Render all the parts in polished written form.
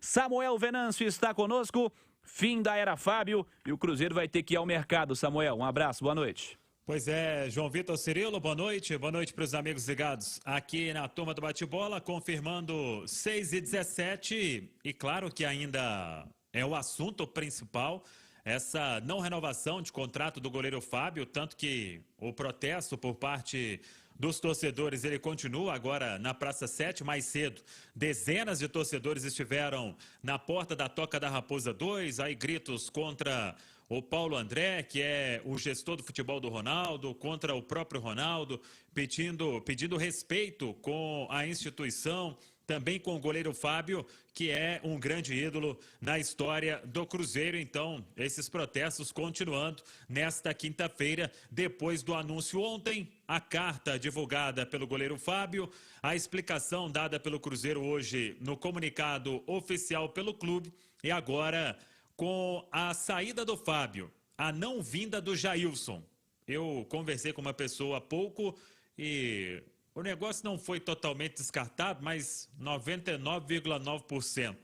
Samuel Venâncio está conosco. Fim da era Fábio e o Cruzeiro vai ter que ir ao mercado. Samuel, um abraço, boa noite. Pois é, João Vitor Cirilo, boa noite para os amigos ligados aqui na turma do bate-bola, confirmando 6h17 e claro que ainda é o assunto principal, essa não renovação de contrato do goleiro Fábio, tanto que o protesto por parte dos torcedores, ele continua agora na Praça 7, mais cedo. Dezenas de torcedores estiveram na porta da Toca da Raposa 2, aí gritos contra o Paulo André, que é o gestor do futebol do Ronaldo, contra o próprio Ronaldo, pedindo respeito com a instituição, também com o goleiro Fábio, que é um grande ídolo na história do Cruzeiro. Então, esses protestos continuando nesta quinta-feira, depois do anúncio ontem, a carta divulgada pelo goleiro Fábio, a explicação dada pelo Cruzeiro hoje no comunicado oficial pelo clube, e agora com a saída do Fábio, a não vinda do Jailson. Eu conversei com uma pessoa há pouco e o negócio não foi totalmente descartado, mas 99,9%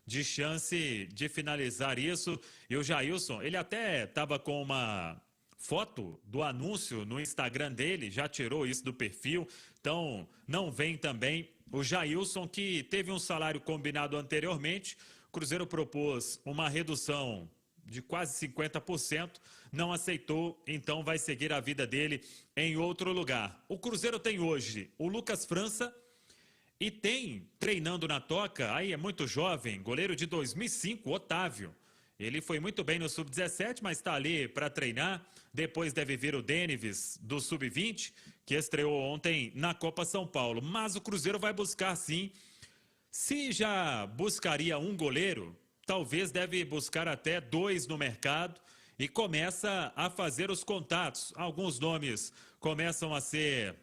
de chance de finalizar isso. E o Jailson, ele até estava com uma foto do anúncio no Instagram dele, já tirou isso do perfil, então não vem também o Jailson, que teve um salário combinado anteriormente. O Cruzeiro propôs uma redução de quase 50%, não aceitou, então vai seguir a vida dele em outro lugar. O Cruzeiro tem hoje o Lucas França e tem, treinando na Toca, aí é muito jovem, goleiro de 2005, Otávio. Ele foi muito bem no Sub-17, mas está ali para treinar. Depois deve vir o Denives, do Sub-20, que estreou ontem na Copa São Paulo. Mas o Cruzeiro vai buscar, sim. Se já buscaria um goleiro, talvez deve buscar até 2 no mercado e começa a fazer os contatos. Alguns nomes começam a ser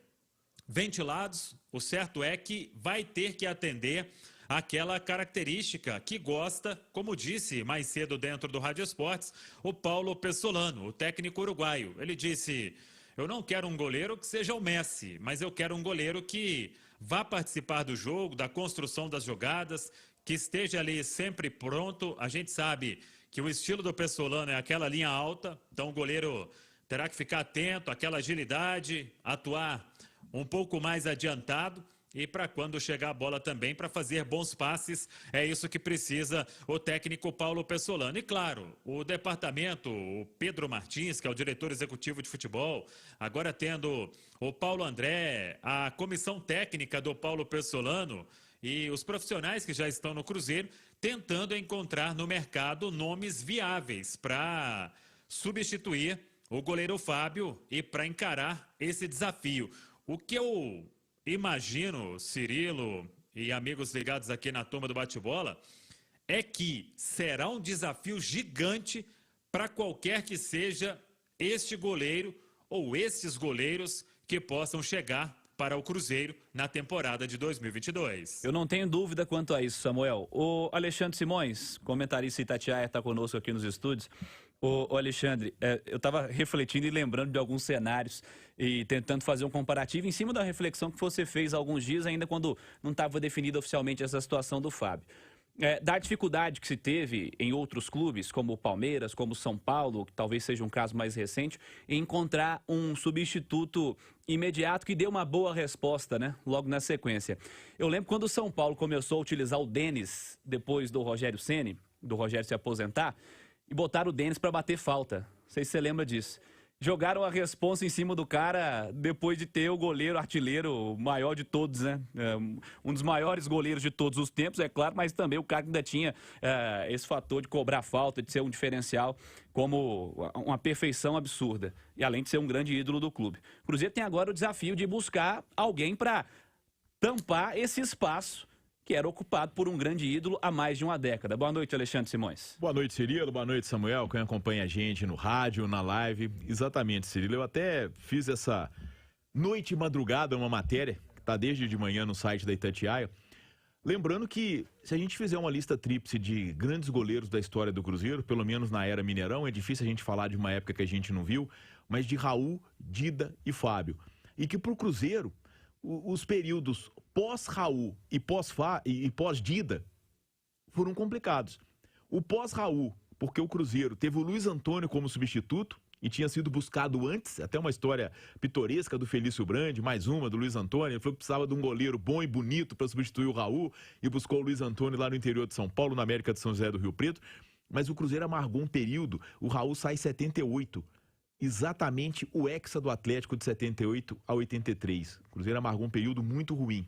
ventilados. O certo é que vai ter que atender aquela característica que gosta, como disse mais cedo dentro do Rádio Esportes, o Paulo Pessolano, o técnico uruguaio. Ele disse: eu não quero um goleiro que seja o Messi, mas eu quero um goleiro que vá participar do jogo, da construção das jogadas, que esteja ali sempre pronto. A gente sabe que o estilo do Pessolano é aquela linha alta, então o goleiro terá que ficar atento, aquela agilidade, atuar um pouco mais adiantado. E para quando chegar a bola também, para fazer bons passes, é isso que precisa o técnico Paulo Pessolano. E claro, o departamento, o Pedro Martins, que é o diretor executivo de futebol, agora tendo o Paulo André, a comissão técnica do Paulo Pessolano e os profissionais que já estão no Cruzeiro, tentando encontrar no mercado nomes viáveis para substituir o goleiro Fábio e para encarar esse desafio. O que eu imagino, Cirilo e amigos ligados aqui na turma do bate-bola, é que será um desafio gigante para qualquer que seja este goleiro ou esses goleiros que possam chegar para o Cruzeiro na temporada de 2022. Eu não tenho dúvida quanto a isso, Samuel. O Alexandre Simões, comentarista Itatiaia, está conosco aqui nos estúdios. Ô Alexandre, eu estava refletindo e lembrando de alguns cenários e tentando fazer um comparativo em cima da reflexão que você fez há alguns dias, ainda quando não estava definida oficialmente essa situação do Fábio. Da dificuldade que se teve em outros clubes, como o Palmeiras, como o São Paulo, que talvez seja um caso mais recente, em encontrar um substituto imediato que dê uma boa resposta, né? Logo na sequência. Eu lembro quando o São Paulo começou a utilizar o Denis depois do Rogério Ceni, do Rogério se aposentar, e botaram o Denis para bater falta. Não sei se você lembra disso. Jogaram a responsa em cima do cara depois de ter o goleiro artilheiro maior de todos, né? Um dos maiores goleiros de todos os tempos, é claro, mas também o cara que ainda tinha esse fator de cobrar falta, de ser um diferencial, como uma perfeição absurda. E além de ser um grande ídolo do clube. O Cruzeiro tem agora o desafio de buscar alguém para tampar esse espaço que era ocupado por um grande ídolo há mais de uma década. Boa noite, Alexandre Simões. Boa noite, Cirilo. Boa noite, Samuel, quem acompanha a gente no rádio, na live. Exatamente, Cirilo. Eu até fiz essa noite e madrugada uma matéria, que está desde de manhã no site da Itatiaia, lembrando que se a gente fizer uma lista tríplice de grandes goleiros da história do Cruzeiro, pelo menos na era Mineirão, é difícil a gente falar de uma época que a gente não viu, mas de Raul, Dida e Fábio. E que para o Cruzeiro, os períodos pós-Raul e pós-Dida foram complicados. O pós-Raul, porque o Cruzeiro teve o Luiz Antônio como substituto, e tinha sido buscado antes, até uma história pitoresca do Felício Brandi, mais uma do Luiz Antônio. Ele falou que precisava de um goleiro bom e bonito para substituir o Raul e buscou o Luiz Antônio lá no interior de São Paulo, na América de São José do Rio Preto. Mas o Cruzeiro amargou um período, o Raul sai em 78, exatamente o hexa do Atlético de 78 a 83. O Cruzeiro amargou um período muito ruim.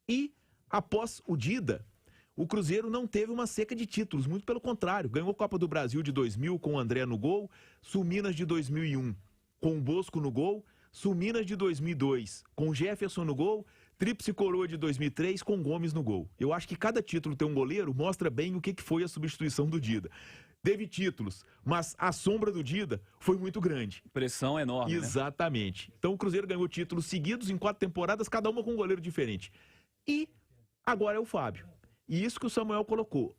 E após o Dida, o Cruzeiro não teve uma seca de títulos, muito pelo contrário. Ganhou a Copa do Brasil de 2000 com o André no gol, Sul-Minas de 2001 com o Bosco no gol, Sul-Minas de 2002 com o Jefferson no gol, Tríplice Coroa de 2003 com Gomes no gol. Eu acho que cada título tem um goleiro, mostra bem o que foi a substituição do Dida. Teve títulos, mas a sombra do Dida foi muito grande. Pressão enorme, Exatamente. Né? Então o Cruzeiro ganhou títulos seguidos em 4 temporadas, cada uma com um goleiro diferente. E agora é o Fábio. E isso que o Samuel colocou,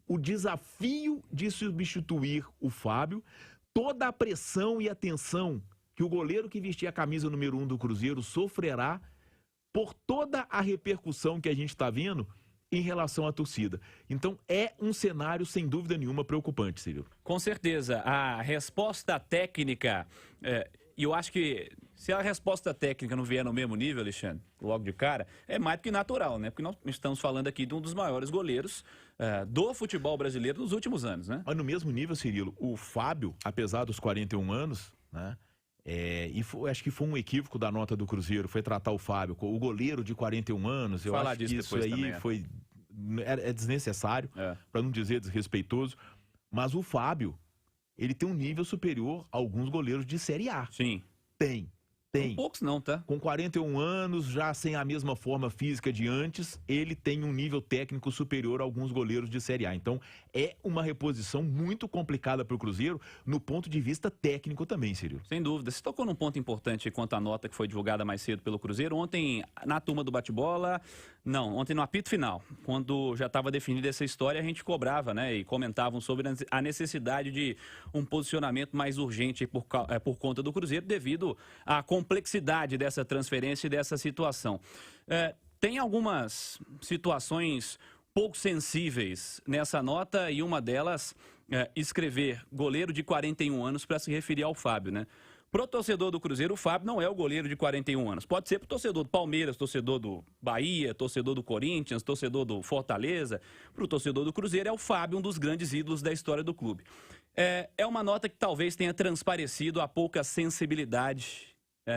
o desafio de substituir o Fábio, toda a pressão e atenção que o goleiro que vestia a camisa número 1 do Cruzeiro sofrerá por toda a repercussão que a gente está vendo em relação à torcida. Então é um cenário, sem dúvida nenhuma, preocupante, Círio. Com certeza. A resposta técnica, e eu acho que se a resposta técnica não vier no mesmo nível, Alexandre, logo de cara, é mais do que natural, né? Porque nós estamos falando aqui de um dos maiores goleiros do futebol brasileiro nos últimos anos, né? Mas no mesmo nível, Cirilo, o Fábio, apesar dos 41 anos, né? Acho que foi um equívoco da nota do Cruzeiro, foi tratar o Fábio, o goleiro de 41 anos, eu acho que isso aí também, é desnecessário, para não dizer desrespeitoso, mas o Fábio, ele tem um nível superior a alguns goleiros de Série A. Sim. Tem. Tem. Poucos não, tá? Com 41 anos, já sem a mesma forma física de antes, ele tem um nível técnico superior a alguns goleiros de Série A. Então, é uma reposição muito complicada para o Cruzeiro, no ponto de vista técnico também, Cirilo. Sem dúvida. Você tocou num ponto importante quanto à nota que foi divulgada mais cedo pelo Cruzeiro. Ontem, na turma do bate-bola, ontem no apito final, quando já estava definida essa história, a gente cobrava, né, e comentavam sobre a necessidade de um posicionamento mais urgente por conta do Cruzeiro, devido à complexidade dessa transferência e dessa situação. Tem algumas situações pouco sensíveis nessa nota e uma delas escrever goleiro de 41 anos para se referir ao Fábio, né? Pro torcedor do Cruzeiro, o Fábio não é o goleiro de 41 anos. Pode ser pro torcedor do Palmeiras, torcedor do Bahia, torcedor do Corinthians, torcedor do Fortaleza. Pro torcedor do Cruzeiro é o Fábio, um dos grandes ídolos da história do clube. É uma nota que talvez tenha transparecido a pouca sensibilidade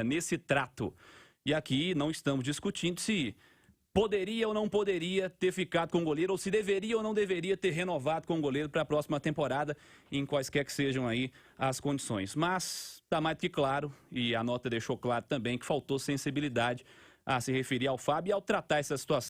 nesse trato. E aqui não estamos discutindo se poderia ou não poderia ter ficado com o goleiro, ou se deveria ou não deveria ter renovado com o goleiro para a próxima temporada, em quaisquer que sejam aí as condições. Mas está mais do que claro, e a nota deixou claro também, que faltou sensibilidade a se referir ao Fábio e ao tratar essa situação.